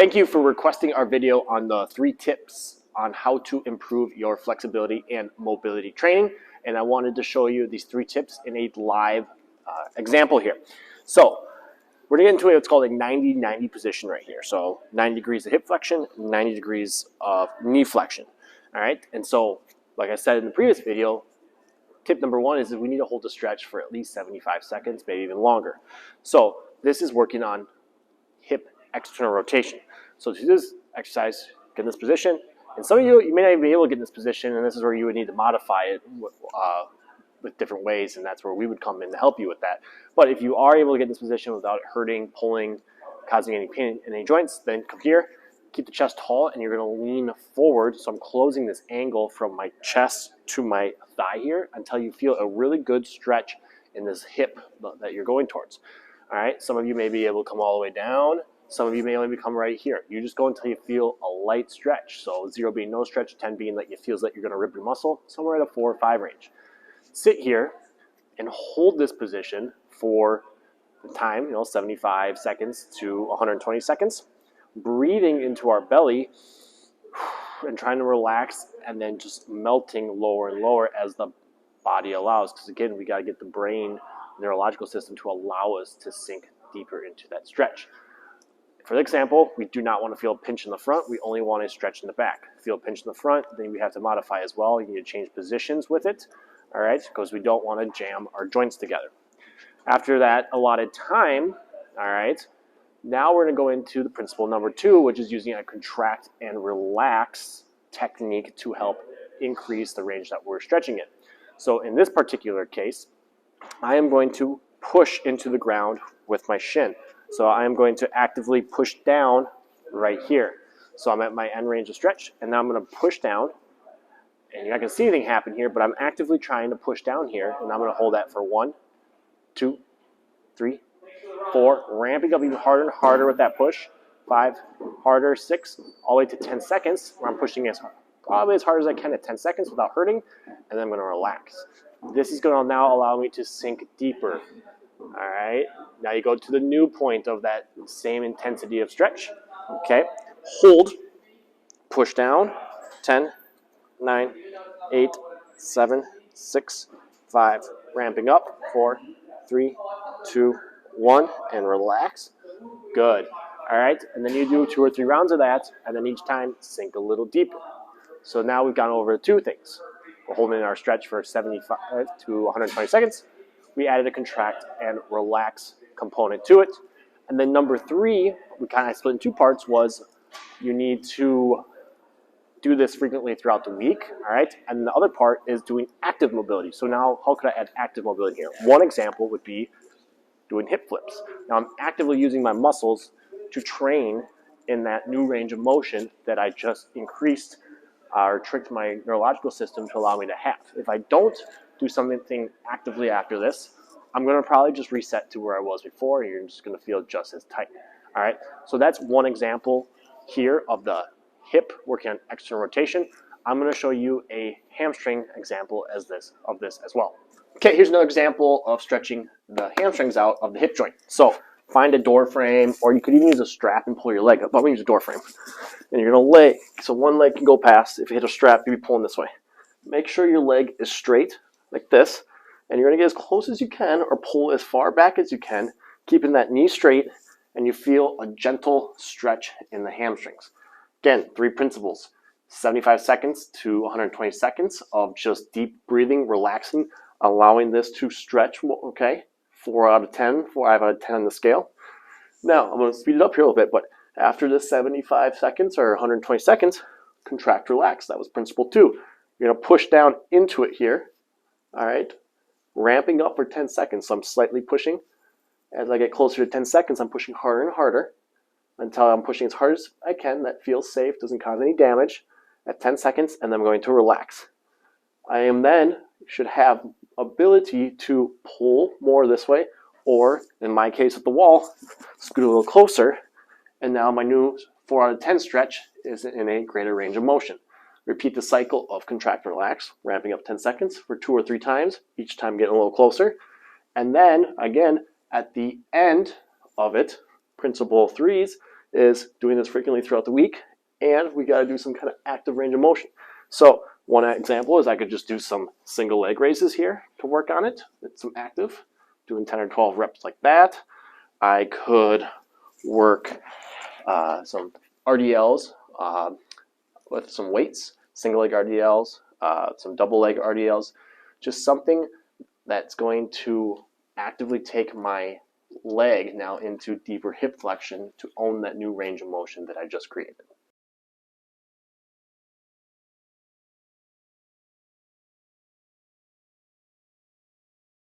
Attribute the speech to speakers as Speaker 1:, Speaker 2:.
Speaker 1: Thank you for requesting our video on the 3 tips on how to improve your flexibility and mobility training. And I wanted to show you these 3 tips in a live example here. So we're going to get into what's called a 90-90 position right here. So 90 degrees of hip flexion, 90 degrees of knee flexion. All right. And so, like I said in the previous video, tip number 1 is that we need to hold the stretch for at least 75 seconds, maybe even longer. So this is working on hip external rotation. So to do this exercise, get in this position. And some of you may not even be able to get in this position, and this is where you would need to modify it with different ways, and that's where we would come in to help you with that. But if you are able to get in this position without it hurting, pulling, causing any pain in any joints, then come here, keep the chest tall, and you're going to lean forward. So I'm closing this angle from my chest to my thigh here until you feel a really good stretch in this hip that you're going towards. All right, some of you may be able to come all the way down. Some of you may only come right here. You just go until you feel a light stretch. So 0 being no stretch, 10 being that it feels like you're going to rip your muscle, somewhere at a 4 or 5 range. Sit here and hold this position for the time, 75 seconds to 120 seconds. Breathing into our belly and trying to relax, and then just melting lower and lower as the body allows. Because again, we got to get the brain neurological system to allow us to sink deeper into that stretch. For example, we do not want to feel a pinch in the front. We only want a stretch in the back. Feel a pinch in the front, then we have to modify as well. You need to change positions with it, all right, because we don't want to jam our joints together. After that allotted time, all right, now we're going to go into the principle number 2, which is using a contract and relax technique to help increase the range that we're stretching in. So in this particular case, I am going to push into the ground with my shin. So I am going to actively push down right here. So I'm at my end range of stretch, and now I'm going to push down. And you're not going to see anything happen here, but I'm actively trying to push down here, and I'm going to hold that for 1, 2, 3, 4, ramping up even harder and harder with that push. 5, harder, 6, all the way to 10 seconds, where I'm pushing probably as hard as I can at 10 seconds without hurting, and then I'm going to relax. This is going to now allow me to sink deeper. All right, now you go to the new point of that same intensity of stretch. Okay, hold, push down, 10, 9, 8, 7, 6, 5, ramping up, 4, 3, 2, 1, and relax. Good. All right, and then you do 2 or 3 rounds of that, and then each time sink a little deeper. So now we've gone over 2 things. We're holding our stretch for 75 to 120 seconds. We added a contract and relax component to it. And then number 3, we kind of split in 2 parts, was you need to do this frequently throughout the week, all right? And the other part is doing active mobility. So now how could I add active mobility here? One example would be doing hip flips. Now I'm actively using my muscles to train in that new range of motion that I just increased or tricked my neurological system to allow me to have. If I don't do something actively after this, I'm going to probably just reset to where I was before, and you're just going to feel just as tight. All right, so that's one example here of the hip working on external rotation. I'm going to show you a hamstring example of this as well. Okay, here's another example of stretching the hamstrings out of the hip joint. So find a door frame, or you could even use a strap and pull your leg up. But I'm going to use a door frame. And you're going to lay, so one leg can go past. If you hit a strap, you'll be pulling this way. Make sure your leg is straight, like this, and you're going to get as close as you can or pull as far back as you can, keeping that knee straight, and you feel a gentle stretch in the hamstrings. Again, 3 principles: 75 seconds to 120 seconds of just deep breathing, relaxing, allowing this to stretch. Okay, 4 out of 10, 5 out of 10 on the scale. Now, I'm going to speed it up here a little bit, but after this 75 seconds or 120 seconds, contract, relax. That was principle 2. You're going to push down into it here, all right, ramping up for 10 seconds. So I'm slightly pushing. As I get closer to 10 seconds, I'm pushing harder and harder until I'm pushing as hard as I can. That feels safe, doesn't cause any damage at 10 seconds, and then I'm going to relax. I am then should have ability to pull more this way, or in my case with the wall, scoot a little closer, and now my new 4 out of 10 stretch is in a greater range of motion. Repeat the cycle of contract, relax, ramping up 10 seconds for 2 or 3 times, each time getting a little closer. And then, again, at the end of it, principle 3s is doing this frequently throughout the week, and we got to do some kind of active range of motion. So one example is I could just do some single leg raises here to work on it. It's some active, doing 10 or 12 reps like that. I could work some RDLs with some weights, single leg RDLs, some double leg RDLs, just something that's going to actively take my leg now into deeper hip flexion to own that new range of motion that I just created.